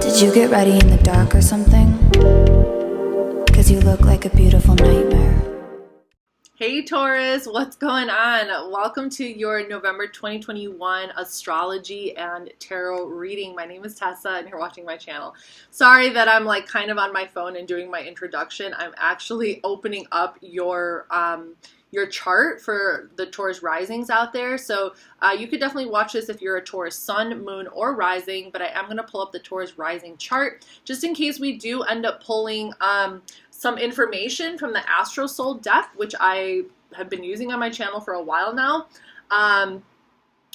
Did you get ready in the dark or something? 'Cause you look like a beautiful nightmare. Hey Taurus, what's going on? Welcome to your November 2021 astrology and tarot reading. My name is Tessa and you're watching my channel. Sorry that I'm like kind of on my phone and doing my introduction. I'm actually opening up your chart for the Taurus risings out there. So you could definitely watch this if you're a Taurus sun, moon, or rising, but I am going to pull up the Taurus rising chart just in case we do end up pulling some information from the Astrology deck, which I have been using on my channel for a while now.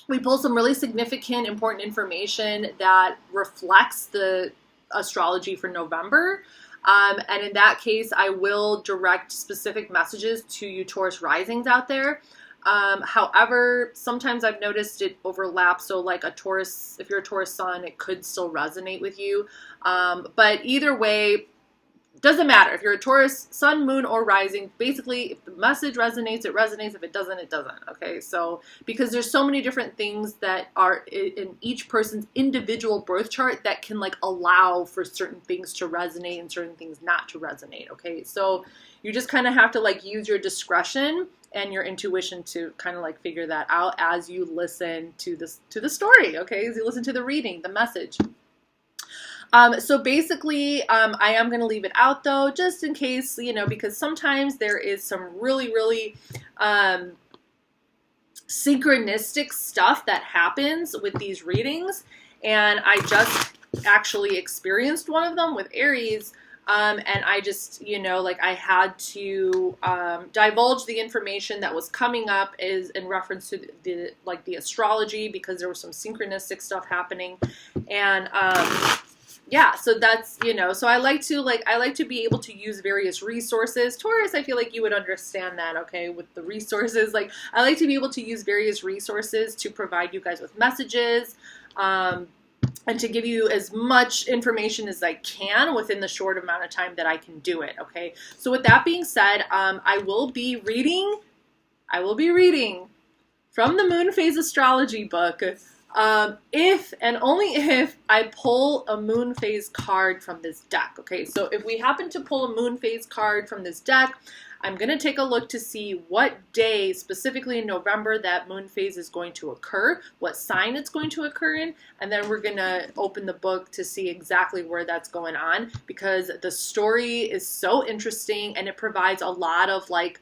We pull some really significant, important information that reflects the astrology for November. And in that case, I will direct specific messages to you Taurus risings out there. However, sometimes I've noticed it overlaps. So like a Taurus, if you're a Taurus sun, it could still resonate with you. But either way, doesn't matter. If you're a Taurus sun, moon, or rising, basically if the message resonates, it resonates. If it doesn't, it doesn't. Okay, so because there's so many different things that are in each person's individual birth chart that can like allow for certain things to resonate and certain things not to resonate. Okay, so you just kind of have to like use your discretion and your intuition to kind of like figure that out as you listen to the story. Okay, as you listen to the reading, the message. So basically, I am going to leave it out though, just in case, you know, because sometimes there is some really synchronistic stuff that happens with these readings. And I just actually experienced one of them with Aries. And I just, you know, like I had to divulge the information that was coming up is in reference to the astrology, because there was some synchronistic stuff happening. And yeah, so that's, you know, so I like to be able to use various resources. Taurus, I feel like you would understand that, okay, with the resources. Like, I like to be able to use various resources to provide you guys with messages, and to give you as much information as I can within the short amount of time that I can do it, okay? So with that being said, I will be reading from the Moon Phase Astrology book, if and only if I pull a moon phase card from this deck. Okay, so if we happen to pull a moon phase card from this deck, I'm going to take a look to see what day specifically in November that moon phase is going to occur, what sign it's going to occur in, and then we're going to open the book to see exactly where that's going on, because the story is so interesting and it provides a lot of like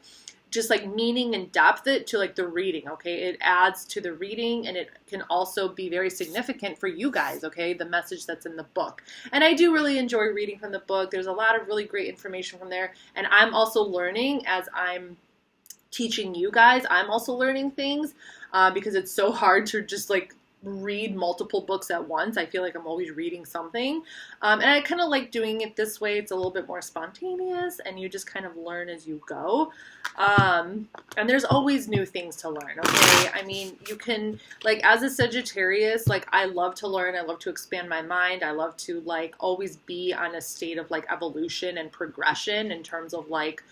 just like meaning and depth to like the reading. Okay, it adds to the reading and it can also be very significant for you guys, okay, the message that's in the book. And I do really enjoy reading from the book. There's a lot of really great information from there, and I'm also learning as I'm teaching you guys. I'm also learning things because it's so hard to just like read multiple books at once. I feel like I'm always reading something, and I kind of like doing it this way. It's a little bit more spontaneous and you just kind of learn as you go, and there's always new things to learn. Okay, I mean, you can, like, as a Sagittarius, like, I love to learn, I love to expand my mind, I love to like always be on a state of like evolution and progression in terms of like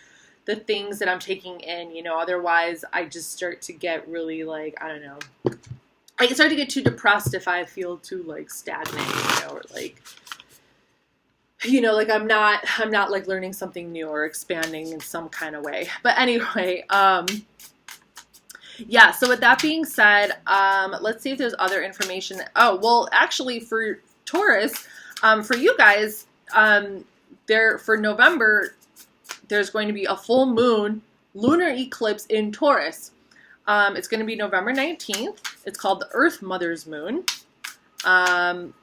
the things that I'm taking in, you know. Otherwise I just start to get really like, I don't know, I can start to get too depressed if I feel too like stagnant, you know, or like, you know, like I'm not like learning something new or expanding in some kind of way. But anyway, yeah, so with that being said, let's see if there's other information. Oh, well, actually for Taurus, for you guys, for November, there's going to be a full moon lunar eclipse in Taurus. It's going to be November 19th. It's called the Earth Mother's Moon,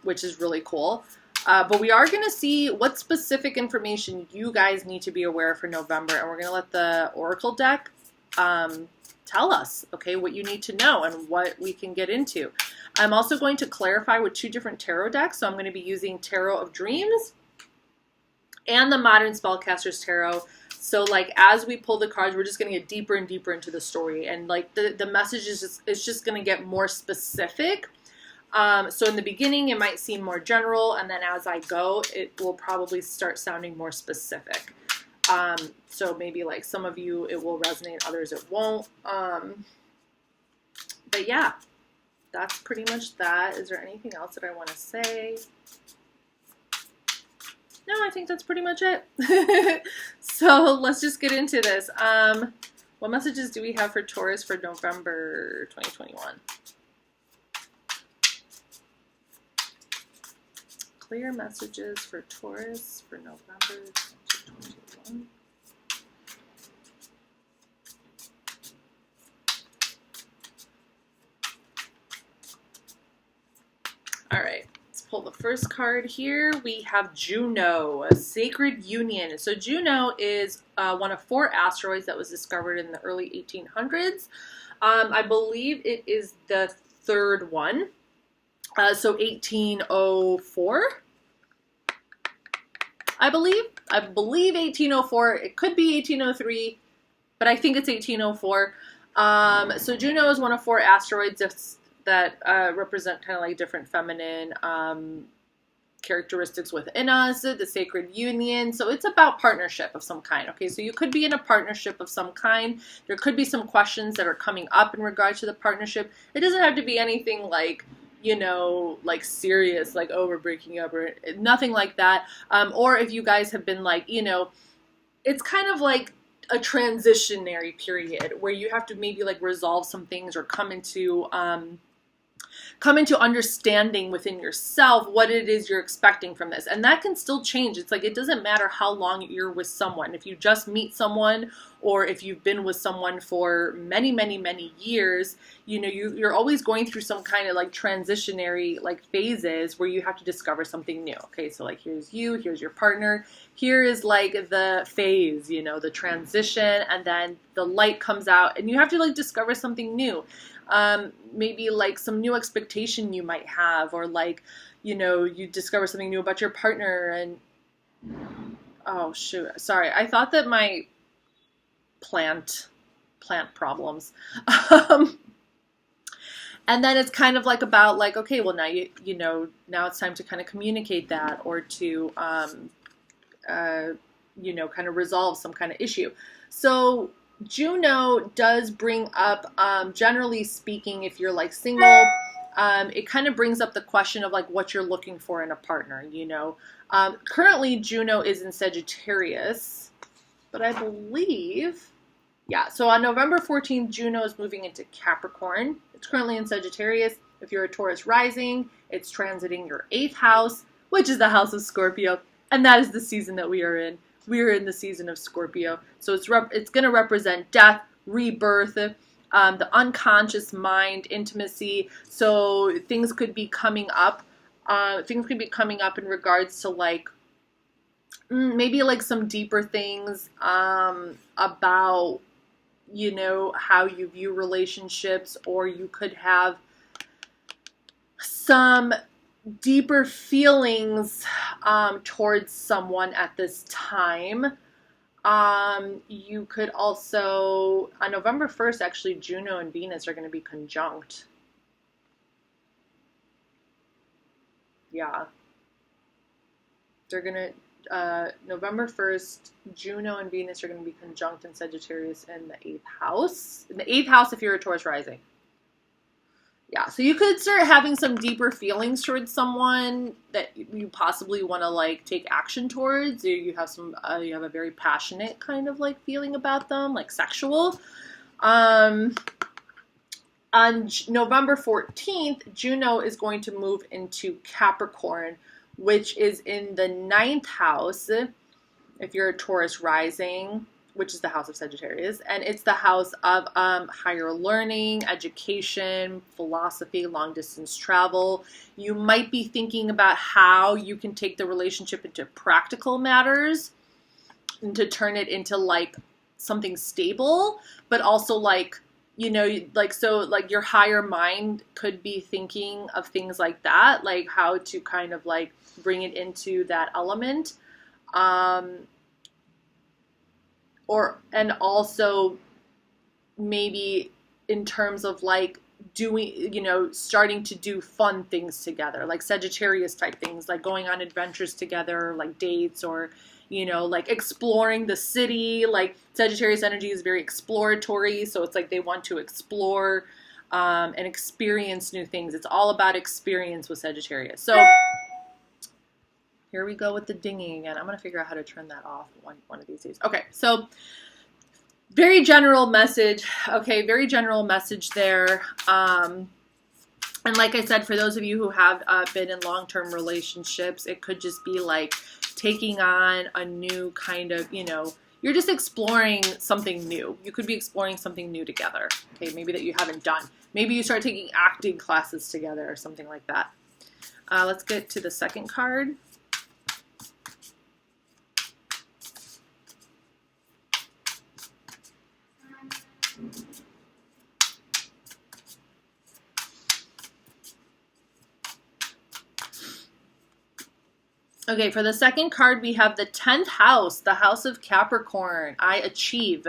which is really cool. But we are going to see what specific information you guys need to be aware of for November. And we're going to let the Oracle deck tell us, okay, what you need to know and what we can get into. I'm also going to clarify with two different tarot decks. So I'm going to be using Tarot of Dreams and the Modern Spellcasters Tarot. So like as we pull the cards, we're just going to get deeper and deeper into the story, and like the message is just going to get more specific. So in the beginning it might seem more general, and then as I go it will probably start sounding more specific. So maybe like some of you it will resonate, others it won't. But yeah, that's pretty much that. Is there anything else that I want to say? no, I think that's pretty much it. So let's just get into this. What messages do we have for Taurus for November 2021? Clear messages for Taurus for November 2021. All right, let's pull the first card here. We have Juno, a sacred union. So Juno is one of 4 asteroids that was discovered in the early 1800s. I believe it is the 3rd one. So 1804, I believe 1804. It could be 1803, but I think it's 1804. So Juno is one of 4 asteroids that represent kind of like different feminine characteristics within us, the sacred union. So it's about partnership of some kind. Okay, so you could be in a partnership of some kind. There could be some questions that are coming up in regard to the partnership. It doesn't have to be anything like, you know, like serious, like, oh, we're breaking up, or nothing like that. Or if you guys have been like, you know, it's kind of like a transitionary period where you have to maybe like resolve some things or come into understanding within yourself what it is you're expecting from this. And that can still change. It's like, it doesn't matter how long you're with someone. If you just meet someone, or if you've been with someone for many, many, many years, you know, you're always going through some kind of like transitionary like phases where you have to discover something new. Okay, so like here's you, here's your partner, here is like the phase, you know, the transition, and then the light comes out and you have to like discover something new. Maybe like some new expectation you might have, or like, you know, you discover something new about your partner. And oh shoot, sorry, I thought that my plant problems. And then it's kind of like about like, okay, well now you know, now it's time to kind of communicate that, or to you know, kind of resolve some kind of issue. So Juno does bring up, generally speaking, if you're like single, it kind of brings up the question of like what you're looking for in a partner, you know. Currently Juno is in Sagittarius, but I believe, yeah, so on November 14th, Juno is moving into Capricorn. It's currently in Sagittarius. If you're a Taurus rising, it's transiting your 8th house, which is the house of Scorpio, and that is the season that we are in. We are in the season of Scorpio. So it's going to represent death, rebirth, the unconscious mind, intimacy. So things could be coming up. Things could be coming up in regards to like, maybe like some deeper things about, you know, how you view relationships, or you could have some deeper feelings towards someone at this time. You could also, on November 1st, actually, Juno and Venus are going to be conjunct. Yeah. They're going to, November 1st, Juno and Venus are going to be conjunct in Sagittarius in the 8th house. In the 8th house if you're a Taurus rising. Yeah, so you could start having some deeper feelings towards someone that you possibly want to like take action towards. You have some, you have a very passionate kind of like feeling about them, like sexual. On November 14th, Juno is going to move into Capricorn, which is in the 9th house if you're a Taurus rising, which is the house of Sagittarius, and it's the house of higher learning, education, philosophy, long distance travel. You might be thinking about how you can take the relationship into practical matters and to turn it into like something stable, but also like, you know, like, so like your higher mind could be thinking of things like that, like how to kind of like bring it into that element. And also maybe in terms of like doing, you know, starting to do fun things together, like Sagittarius type things, like going on adventures together, like dates, or, you know, like exploring the city. Like Sagittarius energy is very exploratory. So it's like they want to explore and experience new things. It's all about experience with Sagittarius. So Here we go with the dinging again. I'm going to figure out how to turn that off one of these days. Okay, so very general message. Okay, very general message there. And like I said, for those of you who have been in long-term relationships, it could just be like taking on a new kind of, you know, you're just exploring something new. You could be exploring something new together. Okay, maybe that you haven't done. Maybe you start taking acting classes together or something like that. Let's get to the second card. Okay, for the second card, we have the 10th house, the house of Capricorn. I achieve.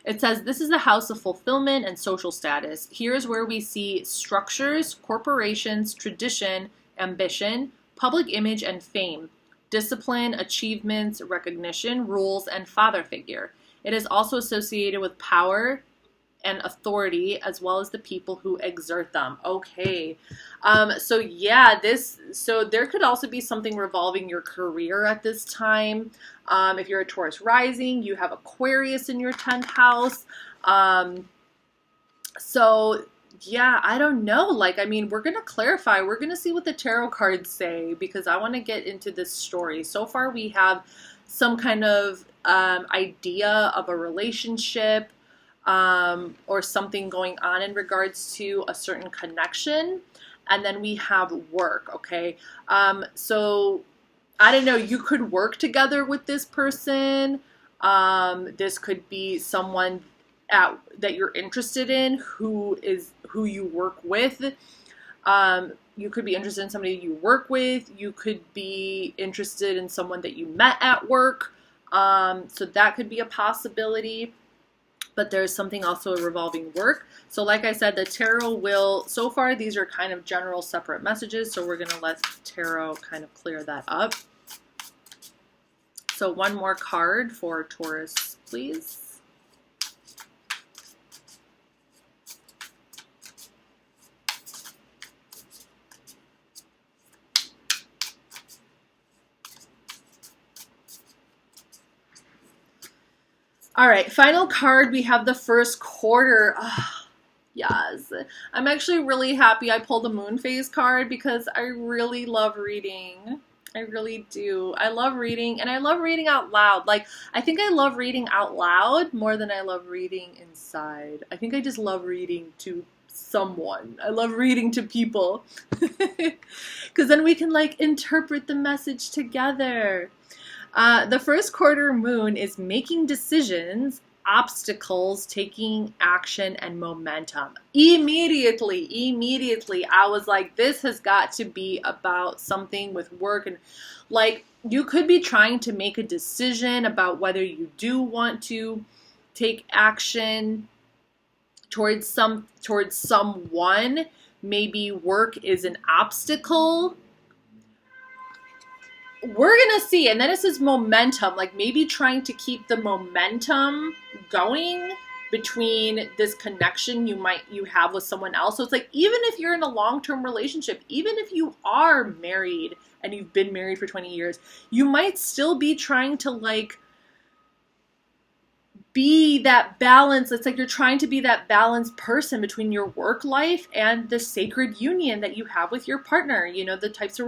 It says, this is the house of fulfillment and social status. Here's where we see structures, corporations, tradition, ambition, public image, and fame, discipline, achievements, recognition, rules, and father figure. It is also associated with power and authority, as well as the people who exert them. Okay. So yeah, so there could also be something revolving your career at this time. If you're a Taurus rising, you have Aquarius in your 10th house. So yeah, I don't know. Like, I mean, we're going to clarify. We're going to see what the tarot cards say, because I want to get into this story. So far, we have some kind of idea of a relationship, or something going on in regards to a certain connection. And then we have work, okay? So I don't know, you could work together with this person. This could be someone that you're interested in who you work with. You could be interested in somebody you work with. You could be interested in someone that you met at work. So that could be a possibility. But there's something also revolving work. So like I said, the tarot will, so far these are kind of general separate messages, so we're going to let tarot kind of clear that up. So one more card for Taurus, please. All right, final card, we have the first quarter. Oh, yes, I'm actually really happy I pulled the moon phase card, because I really love reading. I really do. I love reading, and I love reading out loud. Like, I think I love reading out loud more than I love reading inside. I think I just love reading to someone. I love reading to people, because then we can like interpret the message together. The first quarter moon is making decisions, obstacles, taking action, and momentum. Immediately, I was like, this has got to be about something with work. And like, you could be trying to make a decision about whether you do want to take action towards someone. Maybe work is an obstacle. We're going to see. And then it says momentum, like maybe trying to keep the momentum going between this connection you have with someone else. So it's like, even if you're in a long-term relationship, even if you are married and you've been married for 20 years, you might still be trying to like be that balance. It's like you're trying to be that balanced person between your work life and the sacred union that you have with your partner. You know, the type of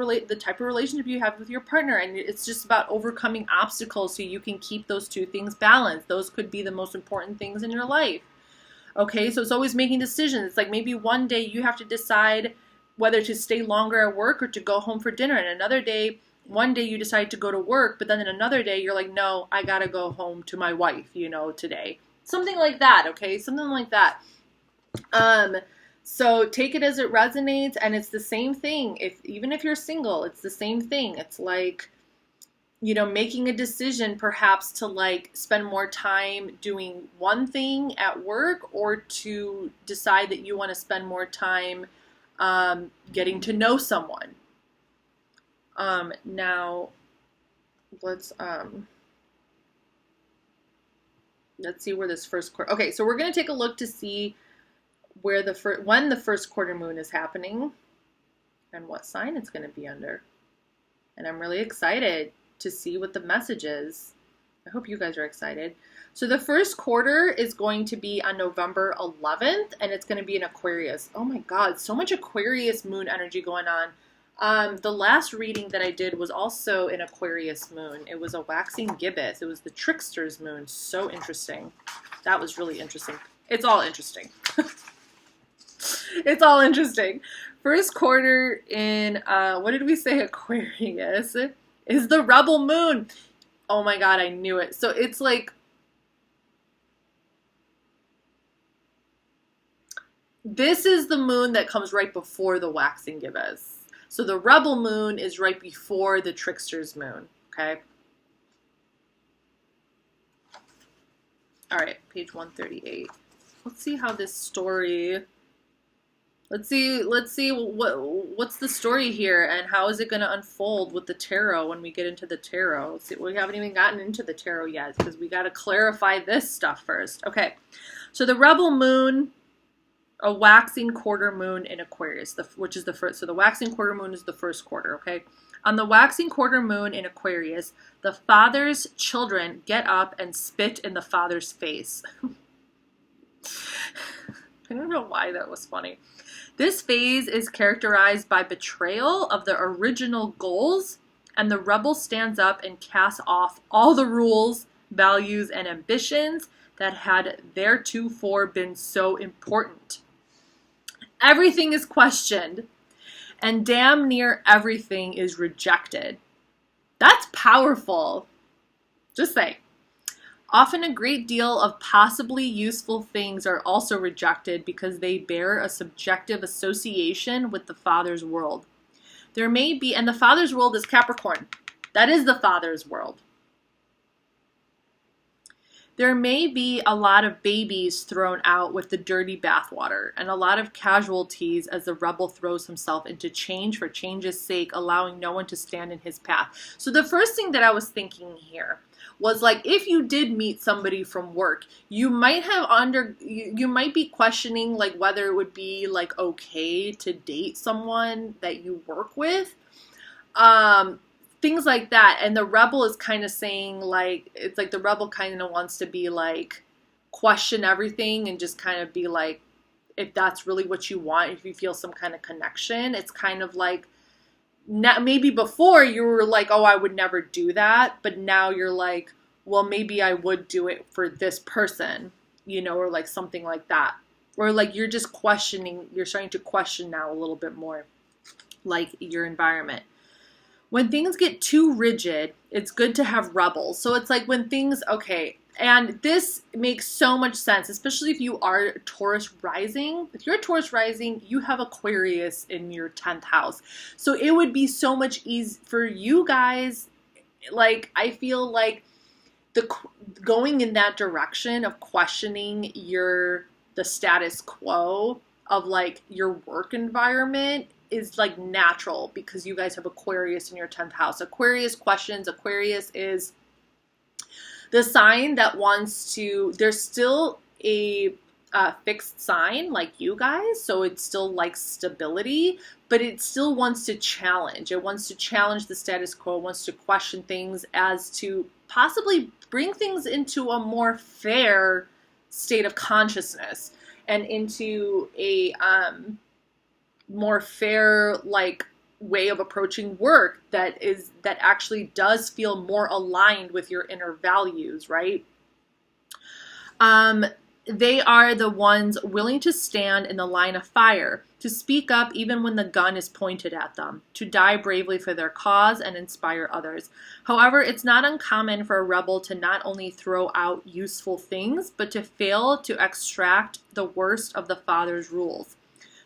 relationship you have with your partner. And it's just about overcoming obstacles so you can keep those two things balanced. Those could be the most important things in your life. Okay, so it's always making decisions. It's like maybe one day you have to decide whether to stay longer at work or to go home for dinner. And another day, one day you decide to go to work, but then in another day you're like, no, I gotta go home to my wife, you know, today. Something like that, okay? Something like that. So take it as it resonates, and it's the same thing. Even if you're single, it's the same thing. It's like, you know, making a decision perhaps to like spend more time doing one thing at work, or to decide that you want to spend more time getting to know someone. Now let's see where this first quarter. Okay, so we're going to take a look to see where when the first quarter moon is happening and what sign it's going to be under. And I'm really excited to see what the message is. I hope you guys are excited. So the first quarter is going to be on November 11th, and it's going to be in Aquarius. Oh my God, so much Aquarius moon energy going on. The last reading that I did was also an Aquarius moon. It was a waxing gibbous. It was the trickster's moon. So interesting. That was really interesting. It's all interesting. It's all interesting. First quarter in, what did we say, Aquarius, is the rebel moon. Oh my God, I knew it. So it's like, this is the moon that comes right before the waxing gibbous. So the rebel moon is right before the trickster's moon, okay? All right, page 138. Let's see how this story, let's see what's the story here and how is it going to unfold with the tarot when we get into the tarot. Let's see, we haven't even gotten into the tarot yet because we got to clarify this stuff first. Okay, so the rebel moon, a waxing quarter moon in Aquarius, which is the first. So the waxing quarter moon is the first quarter, okay? On the waxing quarter moon in Aquarius, the father's children get up and spit in the father's face. I don't know why that was funny. This phase is characterized by betrayal of the original goals, and the rebel stands up and casts off all the rules, values, and ambitions that had theretofore been so important. Everything is questioned, and damn near everything is rejected. That's powerful. Just say. Often a great deal of possibly useful things are also rejected because they bear a subjective association with the Father's world. There may be, and the Father's world is Capricorn. That is the Father's world. There may be a lot of babies thrown out with the dirty bathwater and a lot of casualties as the rebel throws himself into change for change's sake, allowing no one to stand in his path. So the first thing that I was thinking here was like, if you did meet somebody from work, you might have you might be questioning like whether it would be like okay to date someone that you work with. Things like that. And the rebel is kind of saying like, it's like the rebel kind of wants to be like, question everything and just kind of be like, if that's really what you want, if you feel some kind of connection, it's kind of like, maybe before you were like, oh, I would never do that. But now you're like, well, maybe I would do it for this person, you know, or like something like that. Or like you're just questioning, you're starting to question now a little bit more like your environment. When things get too rigid, it's good to have rebels. So it's like when things, okay, and this makes so much sense, especially if you are Taurus rising. If you're a Taurus rising, you have Aquarius in your 10th house. So it would be so much easier for you guys. Like, I feel like going in that direction of questioning the status quo of like your work environment is like natural because you guys have Aquarius in your 10th house. Aquarius questions. Aquarius is the sign that wants to, there's still a fixed sign like you guys, so it still likes stability, but it still wants to challenge. It wants to challenge the status quo, it wants to question things as to possibly bring things into a more fair state of consciousness and into a more fair like way of approaching work that actually does feel more aligned with your inner values, right? They are the ones willing to stand in the line of fire, to speak up even when the gun is pointed at them, to die bravely for their cause and inspire others. However, it's not uncommon for a rebel to not only throw out useful things, but to fail to extract the worst of the Father's rules.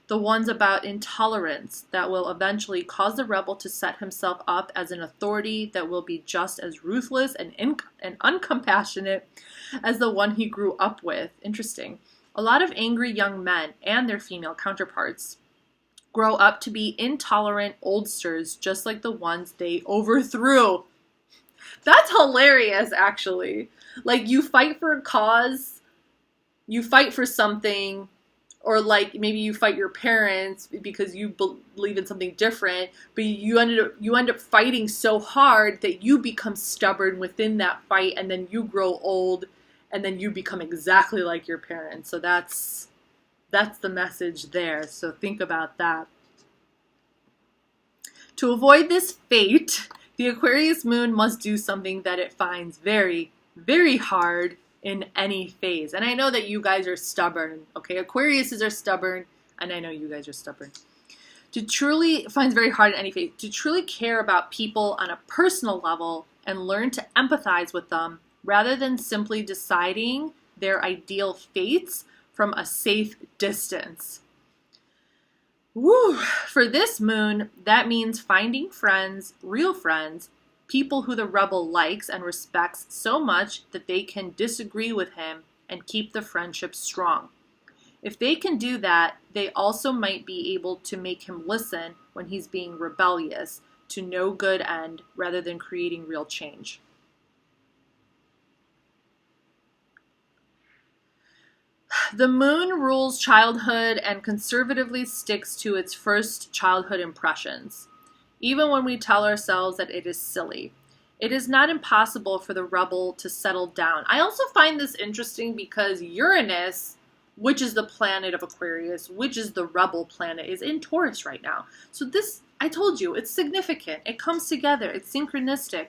The ones about intolerance that will eventually cause the rebel to set himself up as an authority that will be just as ruthless and uncompassionate as the one he grew up with. Interesting. A lot of angry young men and their female counterparts grow up to be intolerant oldsters just like the ones they overthrew. That's hilarious, actually. Like, you fight for a cause, you fight for something, or like maybe you fight your parents because you believe in something different, but you end up fighting so hard that you become stubborn within that fight, and then you grow old, and then you become exactly like your parents. So that's the message there. So think about that. To avoid this fate, the Aquarius moon must do something that it finds very, very hard in any phase. And I know that you guys are stubborn, okay? Aquariuses are stubborn, and I know you guys are stubborn. Finds very hard in any phase. To truly care about people on a personal level and learn to empathize with them rather than simply deciding their ideal fates from a safe distance. Woo! For this moon, that means finding friends, real friends, people who the rebel likes and respects so much that they can disagree with him and keep the friendship strong. If they can do that, they also might be able to make him listen when he's being rebellious to no good end rather than creating real change. The moon rules childhood and conservatively sticks to its first childhood impressions, even when we tell ourselves that it is silly. It is not impossible for the rebel to settle down. I also find this interesting because Uranus, which is the planet of Aquarius, which is the rebel planet, is in Taurus right now. So this, I told you, it's significant. It comes together. It's synchronistic.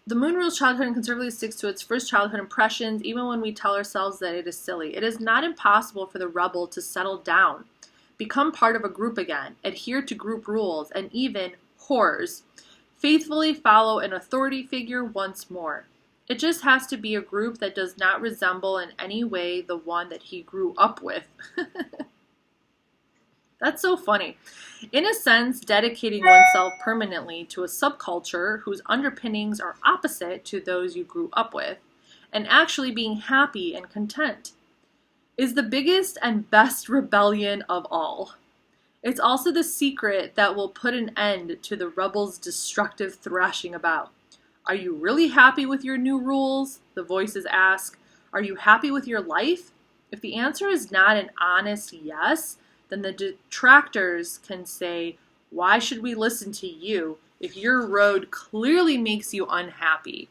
The moon rules childhood and conservatively sticks to its first childhood impressions, even when we tell ourselves that it is silly. It is not impossible for the rebel to settle down, become part of a group again, adhere to group rules, and even, horrors, faithfully follow an authority figure once more. It just has to be a group that does not resemble in any way the one that he grew up with. That's so funny. In a sense, dedicating oneself permanently to a subculture whose underpinnings are opposite to those you grew up with, and actually being happy and content, is the biggest and best rebellion of all. It's also the secret that will put an end to the rebel's destructive thrashing about. Are you really happy with your new rules? The voices ask. Are you happy with your life? If the answer is not an honest yes, then the detractors can say, why should we listen to you if your road clearly makes you unhappy?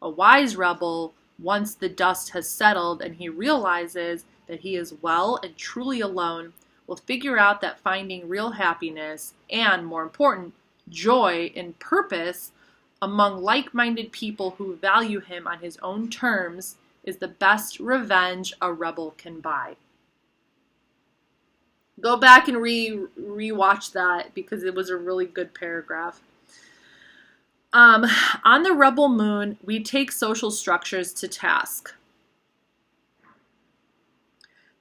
A wise rebel, once the dust has settled and he realizes that he is well and truly alone, will figure out that finding real happiness and, more important, joy and purpose among like-minded people who value him on his own terms is the best revenge a rebel can buy. Go back and re-watch that because it was a really good paragraph. On the rebel moon, we take social structures to task.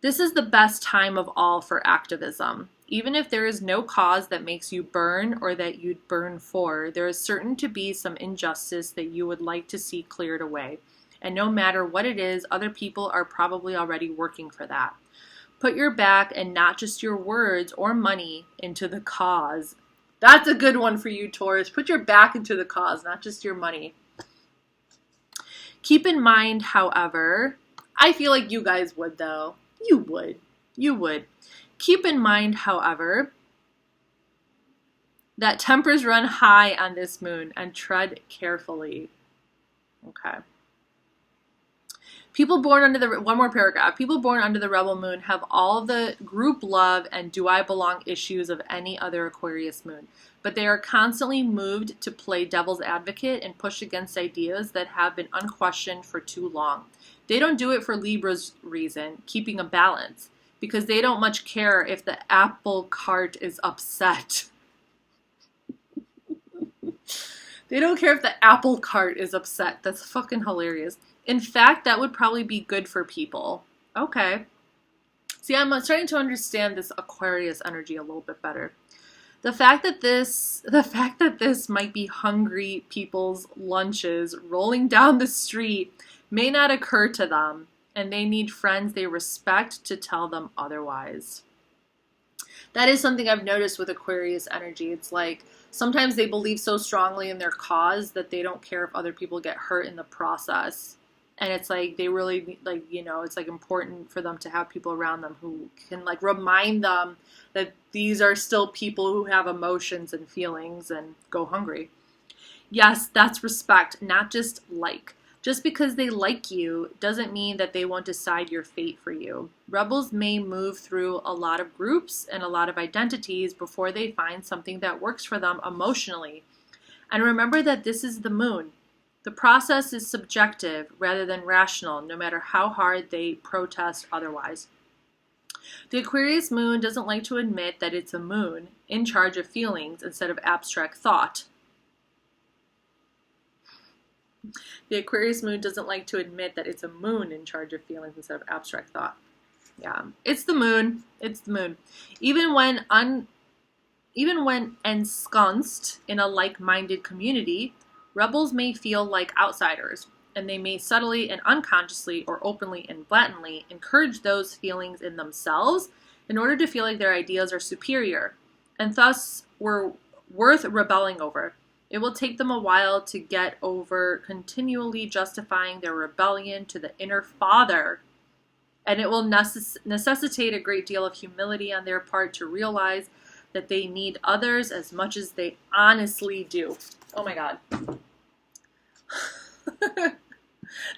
This is the best time of all for activism. Even if there is no cause that makes you burn or that you'd burn for, there is certain to be some injustice that you would like to see cleared away. And no matter what it is, other people are probably already working for that. Put your back and not just your words or money into the cause. That's a good one for you, Taurus. Put your back into the cause, not just your money. Keep in mind, however, I feel like you guys would though. You would. Keep in mind, however, that tempers run high on this moon and tread carefully. Okay. One more paragraph. People born under the rebel moon have all the group love and do I belong issues of any other Aquarius moon, but they are constantly moved to play devil's advocate and push against ideas that have been unquestioned for too long. They don't do it for Libra's reason, keeping a balance, because they don't much care if the apple cart is upset. They don't care if the apple cart is upset. That's fucking hilarious. In fact, that would probably be good for people. Okay. See, I'm starting to understand this Aquarius energy a little bit better. The fact that this might be hungry people's lunches rolling down the street may not occur to them, and they need friends they respect to tell them otherwise. That is something I've noticed with Aquarius energy. It's like sometimes they believe so strongly in their cause that they don't care if other people get hurt in the process. And it's like they really, like, you know, it's like important for them to have people around them who can like remind them that these are still people who have emotions and feelings and go hungry. Yes, that's respect, not just like. Just because they like you doesn't mean that they won't decide your fate for you. Rebels may move through a lot of groups and a lot of identities before they find something that works for them emotionally. And remember that this is the moon. The process is subjective rather than rational, no matter how hard they protest otherwise. The Aquarius moon doesn't like to admit that it's a moon in charge of feelings instead of abstract thought. The Aquarius moon doesn't like to admit that it's a moon in charge of feelings instead of abstract thought. Yeah, it's the moon. It's the moon. Even when ensconced in a like-minded community, rebels may feel like outsiders, and they may subtly and unconsciously or openly and blatantly encourage those feelings in themselves in order to feel like their ideas are superior, and thus were worth rebelling over. It will take them a while to get over continually justifying their rebellion to the inner father, and it will necessitate a great deal of humility on their part to realize that they need others as much as they honestly do. Oh my God.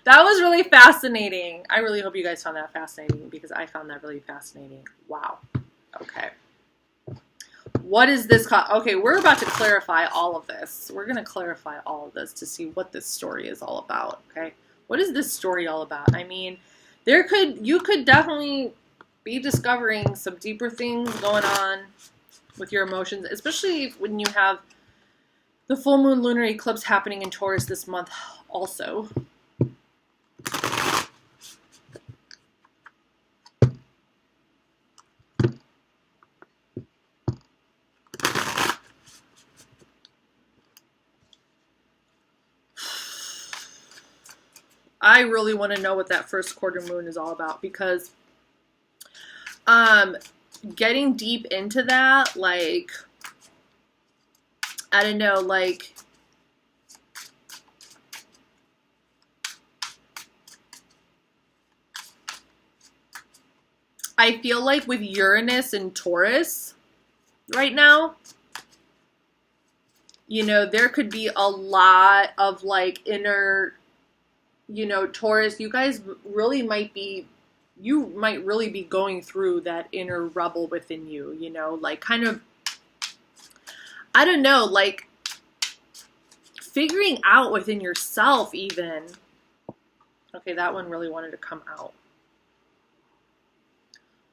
That was really fascinating. I really hope you guys found that fascinating because I found that really fascinating. Wow. Okay. What is this? Okay, we're about to clarify all of this. We're going to clarify all of this to see what this story is all about. Okay. What is this story all about? I mean, you could definitely be discovering some deeper things going on with your emotions, especially when you have the full moon lunar eclipse happening in Taurus this month also. I really want to know what that first quarter moon is all about because getting deep into that, like, I don't know, like, I feel like with Uranus and Taurus right now, you know, there could be a lot of like inner, you know, Taurus, you guys really might be, you might really be going through that inner rebel within you, you know, like kind of, I don't know, like figuring out within yourself even. Okay, that one really wanted to come out.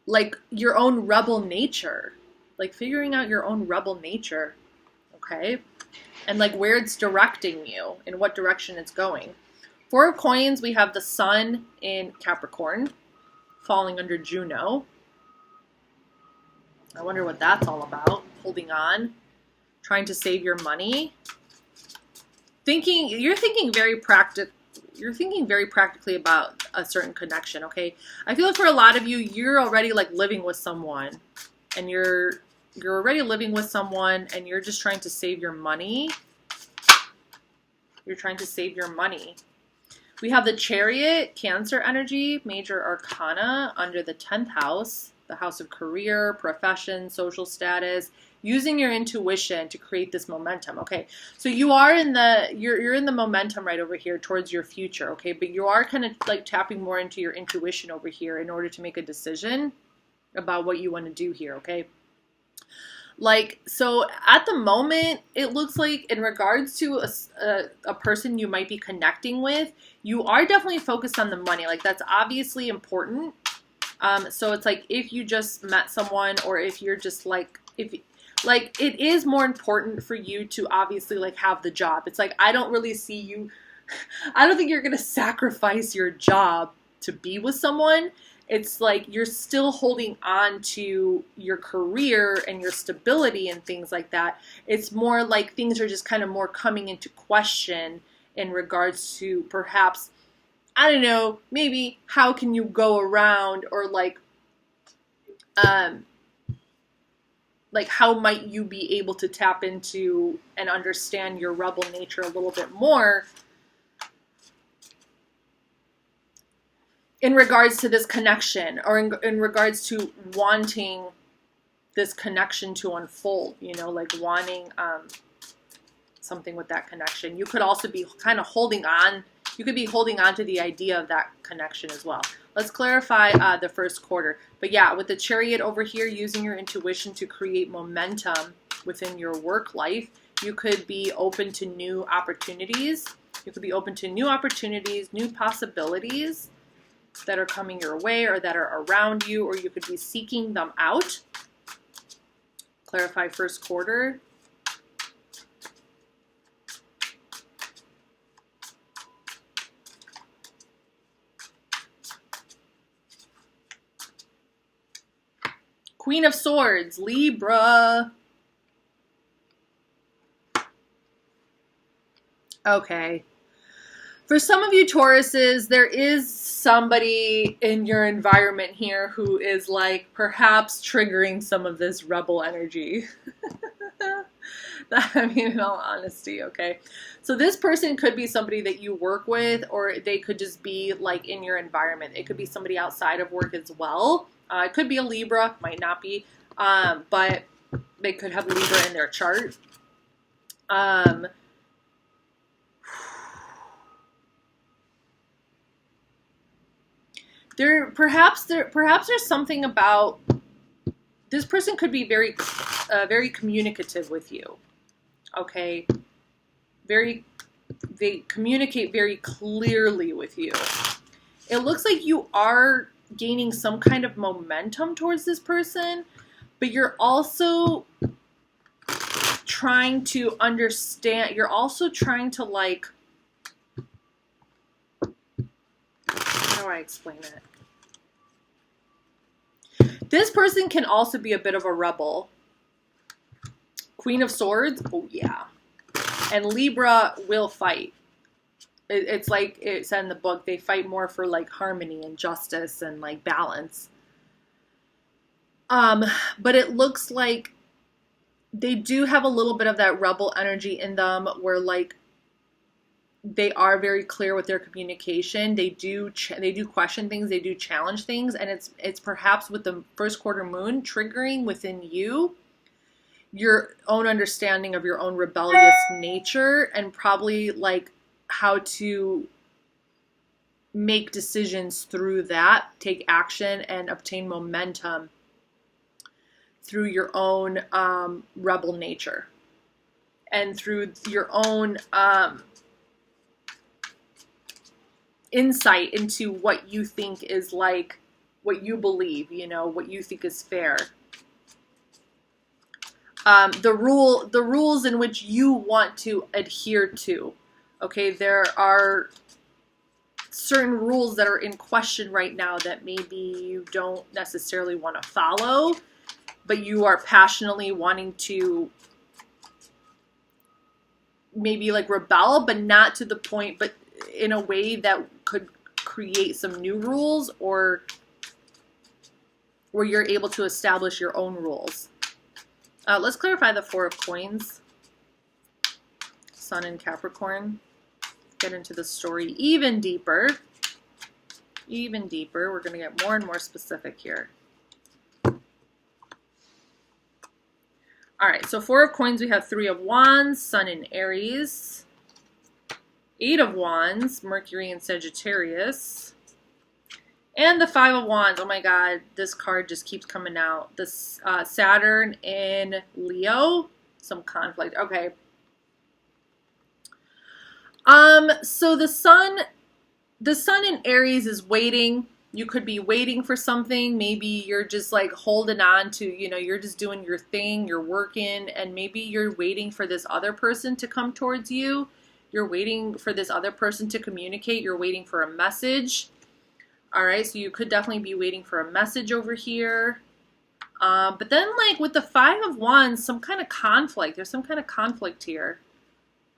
Like your own rebel nature, like figuring out your own rebel nature, okay? And like where it's directing you, in what direction it's going. Four of Coins, we have the sun in Capricorn, falling under Juno. I wonder what that's all about. Holding on, trying to save your money. You're thinking very practically about a certain connection, okay? I feel like for a lot of you, you're already like living with someone, and you're already living with someone, and you're just trying to save your money. You're trying to save your money. We have the Chariot, Cancer energy, major arcana under the 10th house, the house of career, profession, social status, using your intuition to create this momentum. Okay, so you are in you're in the momentum right over here towards your future, okay? But you are kind of like tapping more into your intuition over here in order to make a decision about what you want to do here, okay? Like, so at the moment, it looks like in regards to a person you might be connecting with, you are definitely focused on the money. Like, that's obviously important. So it's like if you just met someone, or if you're just like, it is more important for you to obviously like have the job. It's like, I don't really see you, I don't think you're going to sacrifice your job to be with someone. It's like you're still holding on to your career and your stability and things like that. It's more like things are just kind of more coming into question in regards to perhaps, I don't know, maybe how can you go around, or like how might you be able to tap into and understand your rebel nature a little bit more in regards to this connection, or in regards to wanting this connection to unfold, you know, like wanting something with that connection. You could also be kind of holding on. You could be holding on to the idea of that connection as well. Let's clarify the first quarter. But yeah, with the Chariot over here, using your intuition to create momentum within your work life, you could be open to new opportunities. You could be open to new opportunities, new possibilities that are coming your way or that are around you, or you could be seeking them out. Clarify first quarter. Queen of Swords, Libra. Okay. For some of you Tauruses, there is somebody in your environment here who is like perhaps triggering some of this rebel energy. I mean, in all honesty, okay? So this person could be somebody that you work with, or they could just be like in your environment. It could be somebody outside of work as well. It could be a Libra, might not be, but they could have Libra in their chart. Perhaps there's something about this person could be very communicative with you. Okay, they communicate very clearly with you. It looks like you are gaining some kind of momentum towards this person, but you're also trying to understand. You're also trying to, like, how do I explain it? This person can also be a bit of a rebel. Queen of Swords, oh yeah. And Libra will fight. It's like it said in the book, they fight more for like harmony and justice and like balance. But it looks like they do have a little bit of that rebel energy in them, where like they are very clear with their communication. They do question things. They do challenge things, and it's perhaps with the first quarter moon triggering within you your own understanding of your own rebellious nature, and probably like how to make decisions through that, take action, and obtain momentum through your own rebel nature and through your own insight into what you think is like, what you believe, you know, what you think is fair. The rules in which you want to adhere to. Okay, there are certain rules that are in question right now that maybe you don't necessarily want to follow, but you are passionately wanting to maybe like rebel, but not to the point, but in a way that could create some new rules, or where you're able to establish your own rules. Let's clarify the Four of Coins. Sun in Capricorn. Get into the story even deeper. Even deeper. We're going to get more and more specific here. All right, so Four of Coins, we have Three of Wands, Sun in Aries. Eight of Wands, Mercury in Sagittarius. And the Five of Wands. Oh my God, this card just keeps coming out. This Saturn in Leo. Some conflict. Okay. So the sun in Aries is waiting. You could be waiting for something. Maybe you're just like holding on to, you know, you're just doing your thing, you're working, and maybe you're waiting for this other person to come towards you. You're waiting for this other person to communicate. You're waiting for a message. All right, so you could definitely be waiting for a message over here. But then, like, with the Five of Wands, some kind of conflict. There's some kind of conflict here.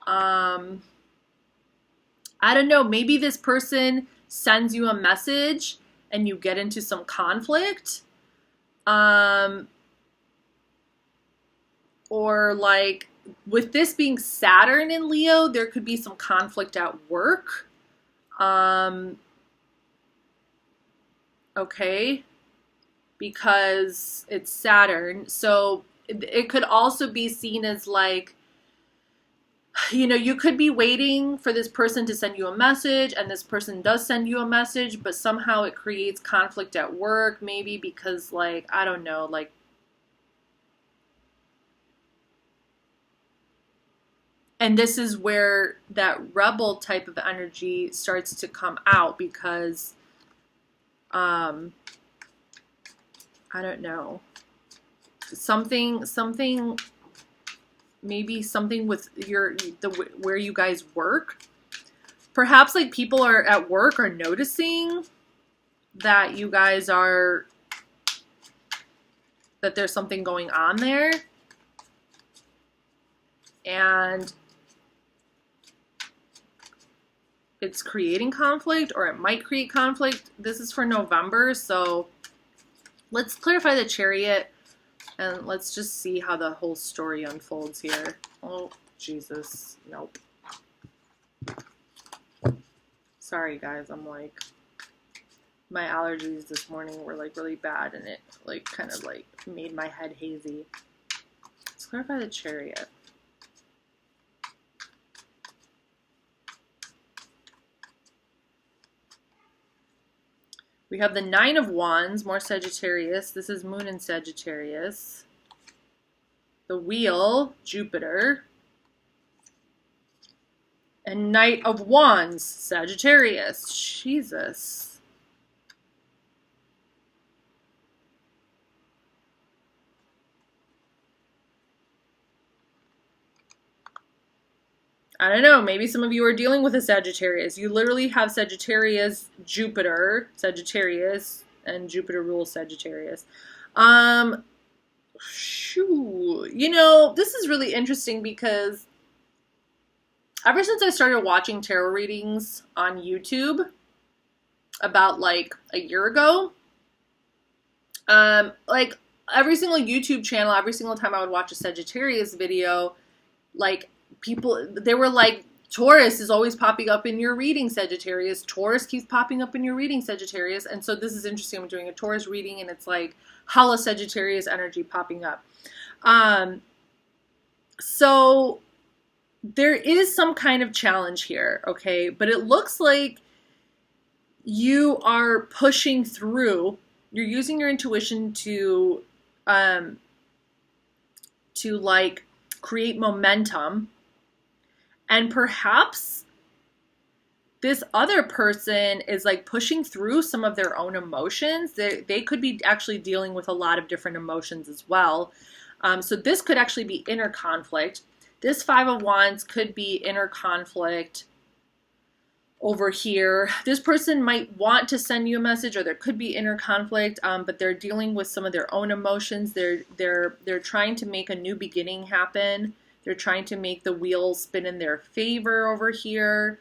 I don't know. Maybe this person sends you a message and you get into some conflict. Or, like, with this being Saturn in Leo, there could be some conflict at work. okay? Because it's Saturn. So it could also be seen as like, you know, you could be waiting for this person to send you a message, and this person does send you a message, but somehow it creates conflict at work, maybe because, like, I don't know, like, and this is where that rebel type of energy starts to come out because, I don't know, something maybe something with where you guys work. Perhaps like people are at work are noticing that you guys are, that there's something going on there. And it's creating conflict, or it might create conflict. This is for November, so let's clarify the Chariot. And let's just see how the whole story unfolds here. Oh, Jesus. Nope. Sorry, guys. I'm like, my allergies this morning were like really bad, and it like kind of like made my head hazy. Let's clarify the Chariot. We have the Nine of Wands, more Sagittarius. This is Moon in Sagittarius. The Wheel, Jupiter. And Knight of Wands, Sagittarius. Jesus. I don't know, maybe some of you are dealing with a Sagittarius. You literally have Sagittarius, Jupiter, Sagittarius, and Jupiter rules Sagittarius. Shoo. You know, this is really interesting because ever since I started watching tarot readings on YouTube about like a year ago, like every single YouTube channel, every single time I would watch a Sagittarius video, like people, they were like, Taurus is always popping up in your reading, Sagittarius. Taurus keeps popping up in your reading, Sagittarius. And so this is interesting. I'm doing a Taurus reading, and it's like hella Sagittarius energy popping up. So there is some kind of challenge here, okay? But it looks like you are pushing through. You're using your intuition to like create momentum. And perhaps this other person is like pushing through some of their own emotions. They could be actually dealing with a lot of different emotions as well. So this could actually be inner conflict. This Five of Wands could be inner conflict over here. This person might want to send you a message, or there could be inner conflict, but they're dealing with some of their own emotions. They're trying to make a new beginning happen. They're trying to make the wheel spin in their favor over here.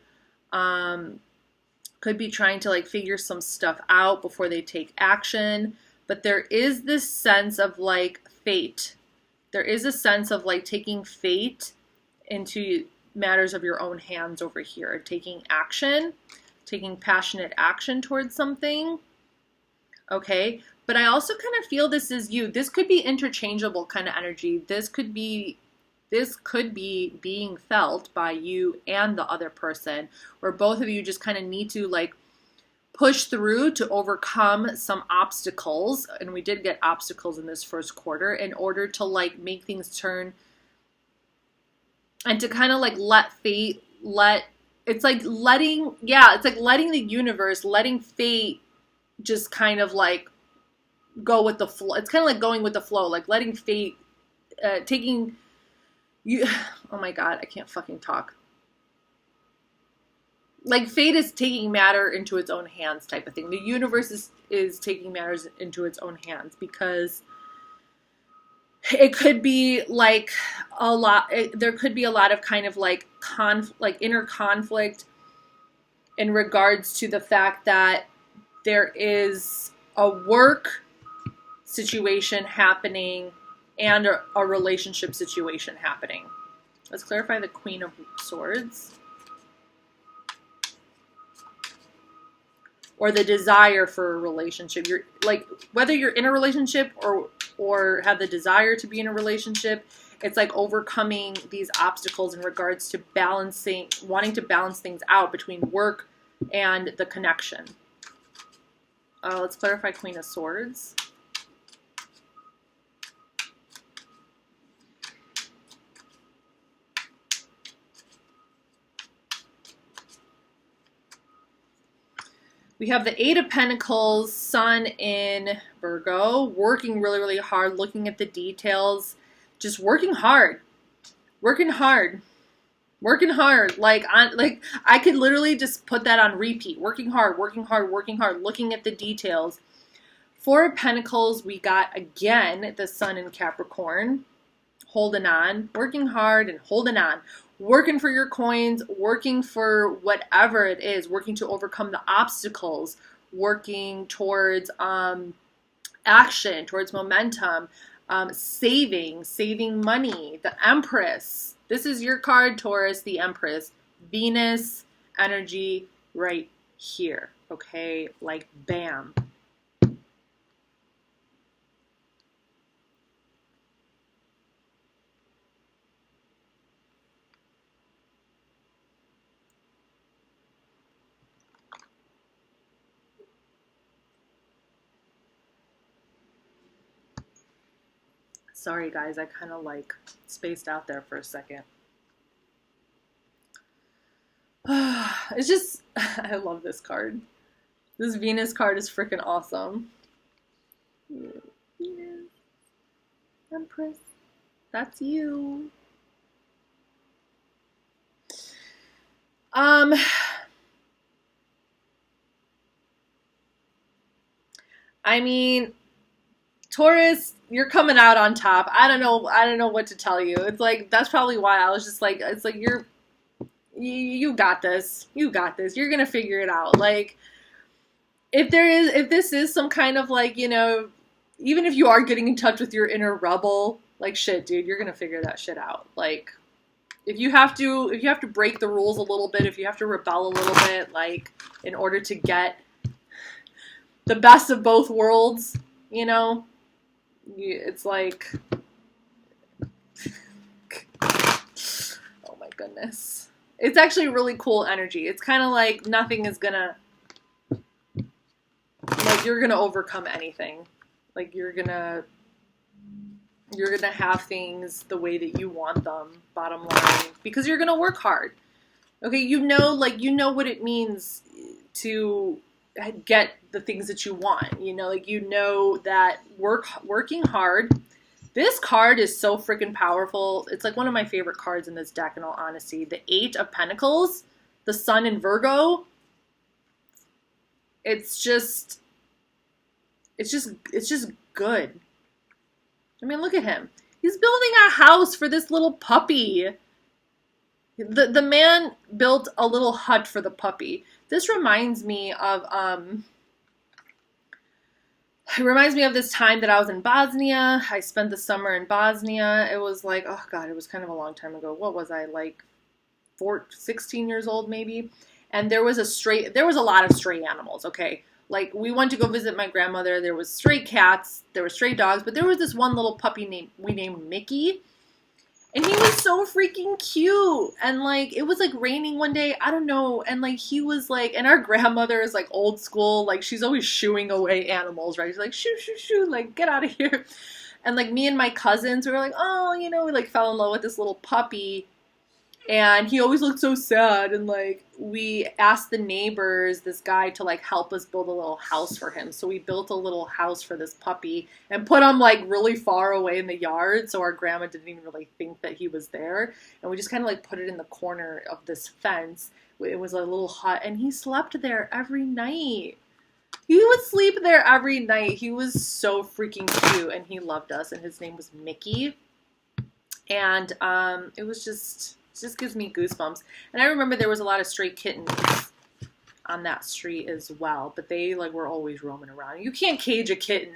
Could be trying to like figure some stuff out before they take action. But there is this sense of like fate. There is a sense of like taking fate into matters of your own hands over here. Taking action, taking passionate action towards something. Okay. But I also kind of feel this is you. This could be interchangeable kind of energy. This could be being felt by you and the other person, where both of you just kind of need to like push through to overcome some obstacles. And we did get obstacles in this first quarter in order to like make things turn and to kind of like let fate, it's like letting the universe, letting fate just kind of like go with the flow. It's kind of like going with the flow, like letting fate, oh my God, I can't fucking talk. Like fate is taking matter into its own hands type of thing. The universe is taking matters into its own hands, because it could be like there could be a lot of kind of like inner conflict in regards to the fact that there is a work situation happening and a relationship situation happening. Let's clarify the Queen of Swords. or the desire for a relationship. You're like, whether you're in a relationship or have the desire to be in a relationship, it's like overcoming these obstacles in regards to wanting to balance things out between work and the connection. Let's clarify Queen of Swords. We have the Eight of Pentacles, Sun in Virgo, working really, really hard, looking at the details, just working hard, working hard, working hard. Like I could literally just put that on repeat. Working hard, working hard, working hard, looking at the details. Four of Pentacles, we got again the Sun in Capricorn, holding on, working hard and holding on. Working for your coins, working for whatever it is, working to overcome the obstacles, working towards action, towards momentum, saving money. The Empress. This is your card, Taurus, the Empress. Venus energy right here. Okay, like bam. Sorry guys, I kind of like spaced out there for a second. It's just, I love this card. This Venus card is freaking awesome. Venus, Empress, that's you. I mean, Taurus, you're coming out on top. I don't know what to tell you. It's like, that's probably why I was just like, it's like, you got this. You got this. You're going to figure it out. Like, if this is some kind of like, you know, even if you are getting in touch with your inner rebel, like shit, dude, you're going to figure that shit out. Like, if you have to break the rules a little bit, if you have to rebel a little bit, like, in order to get the best of both worlds, you know, it's like, oh my goodness. It's actually really cool energy. It's kind of like nothing is gonna, like, you're gonna overcome anything. Like, you're gonna have things the way that you want them, bottom line, because you're gonna work hard. Okay, you know what it means to get the things that you want, you know, like, you know that working hard. This card is so freaking powerful. It's like one of my favorite cards in this deck, in all honesty. The Eight of Pentacles, the Sun in Virgo. It's just good. I mean, look at him. He's building a house for this little puppy. The man built a little hut for the puppy. This reminds me of this time that I was in Bosnia. I spent the summer in Bosnia. It was like, oh God, it was kind of a long time ago. What was I, like 16 years old maybe? And there was a lot of stray animals, okay? Like, we went to go visit my grandmother. There was stray cats, there were stray dogs, but there was this one little puppy we named Mickey. And he was so freaking cute. And like, it was like raining one day. I don't know. And like, he was like, and our grandmother is like old school. Like, she's always shooing away animals, right? She's like, shoo, shoo, shoo, like, get out of here. And like, me and my cousins, we were like, oh, you know, we like fell in love with this little puppy. And he always looked so sad. And like, we asked the neighbors, this guy, to like help us build a little house for him. So we built a little house for this puppy and put him like really far away in the yard. So our grandma didn't even really think that he was there. And we just kind of like put it in the corner of this fence. It was a little hut, and he slept there every night. He would sleep there every night. He was so freaking cute, and he loved us. And his name was Mickey. And it was just gives me goosebumps. And I remember there was a lot of stray kittens on that street as well, but they like were always roaming around. You can't cage a kitten.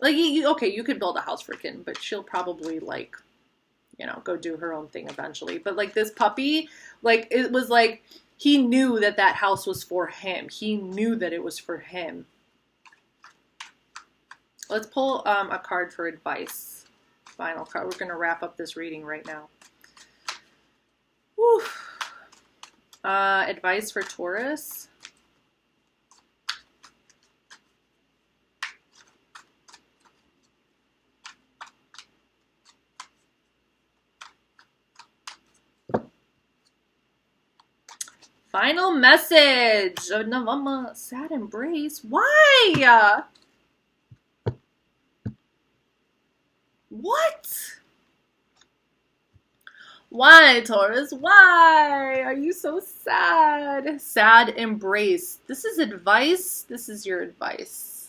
Like, okay, you could build a house for a kitten, but she'll probably like, you know, go do her own thing eventually. But like, this puppy, like, it was like, he knew that that house was for him. He knew that it was for him. Let's pull a card for advice. Final card. We're going to wrap up this reading right now. Whew. Advice for Taurus. Final message of November. Sad embrace. Why? What? Why, Taurus? Why are you so sad? Sad embrace. This is advice. This is your advice.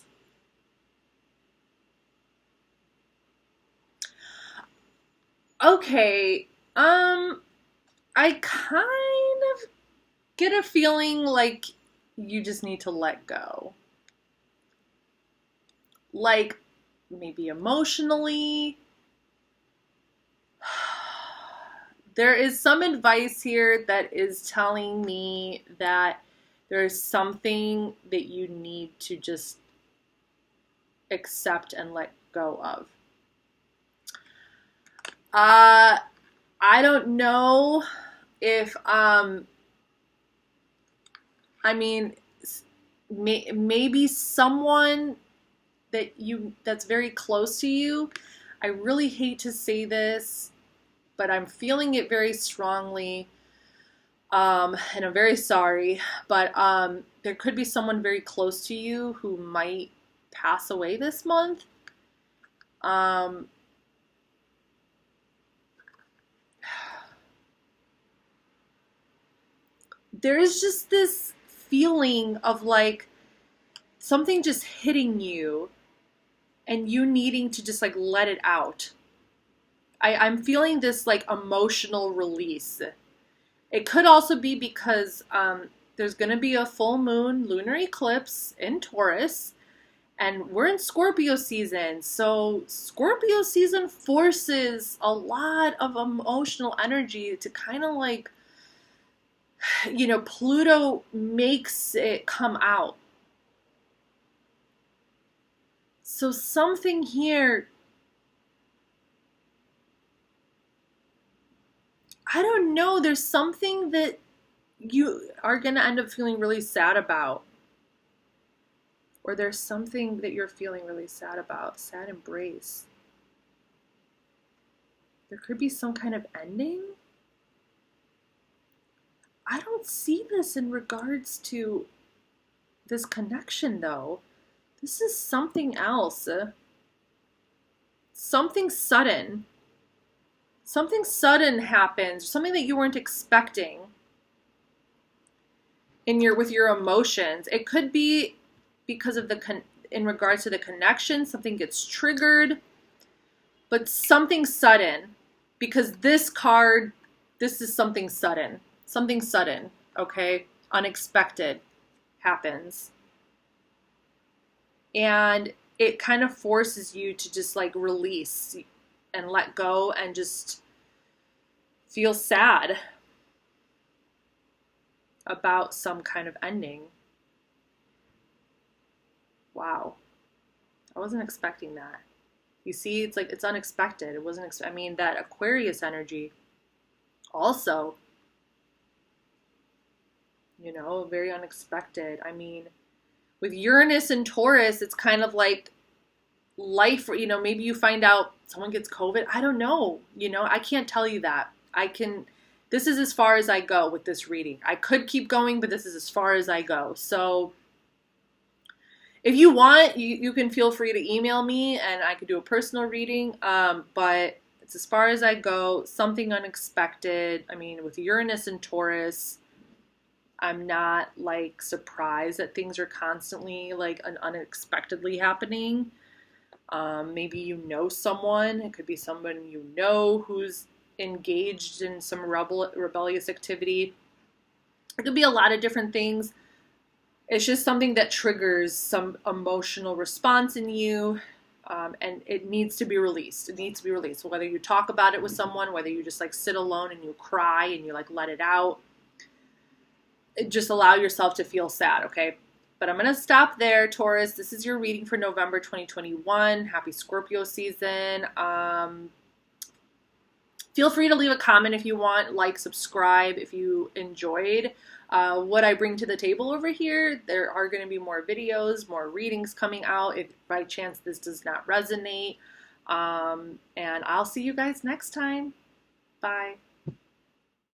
Okay. I kind of get a feeling like you just need to let go. Like maybe emotionally. There is some advice here that is telling me that there's something that you need to just accept and let go of. I don't know if, I mean, maybe someone that's very close to you. I really hate to say this, but I'm feeling it very strongly, and I'm very sorry, but there could be someone very close to you who might pass away this month. There is just this feeling of like something just hitting you and you needing to just like let it out. I'm feeling this like emotional release. It could also be because there's going to be a full moon lunar eclipse in Taurus, and we're in Scorpio season. So Scorpio season forces a lot of emotional energy to kind of like, you know, Pluto makes it come out. So something here, I don't know, there's something that you are going to end up feeling really sad about. Or there's something that you're feeling really sad about. Sad embrace. There could be some kind of ending. I don't see this in regards to this connection, though. This is something else. Something sudden. Something sudden happens. Something that you weren't expecting with your emotions. It could be because of in regards to the connection. Something gets triggered. But something sudden. Because this card, this is something sudden. Something sudden, okay? Unexpected happens. And it kind of forces you to just like release and let go and just feel sad about some kind of ending. Wow. I wasn't expecting that. You see, it's like it's unexpected. It wasn't, I mean, that Aquarius energy also, you know, very unexpected. I mean, with Uranus and Taurus, it's kind of like life, you know, maybe you find out someone gets COVID. I don't know. You know, I can't tell you that. This is as far as I go with this reading. I could keep going, but this is as far as I go. So if you want, you can feel free to email me and I could do a personal reading. But it's as far as I go. Something unexpected. I mean, with Uranus and Taurus, I'm not like surprised that things are constantly like unexpectedly happening. Maybe you know someone. It could be someone you know who's engaged in some rebellious activity. It could be a lot of different things. It's just something that triggers some emotional response in you, and it needs to be released. It needs to be released. Whether you talk about it with someone, whether you just like sit alone and you cry and you like let it out. just allow yourself to feel sad, okay? But I'm going to stop there, Taurus. This is your reading for November 2021. Happy Scorpio season. Feel free to leave a comment if you want, like, subscribe if you enjoyed what I bring to the table over here. There are going to be more videos, more readings coming out if by chance this does not resonate. And I'll see you guys next time. Bye.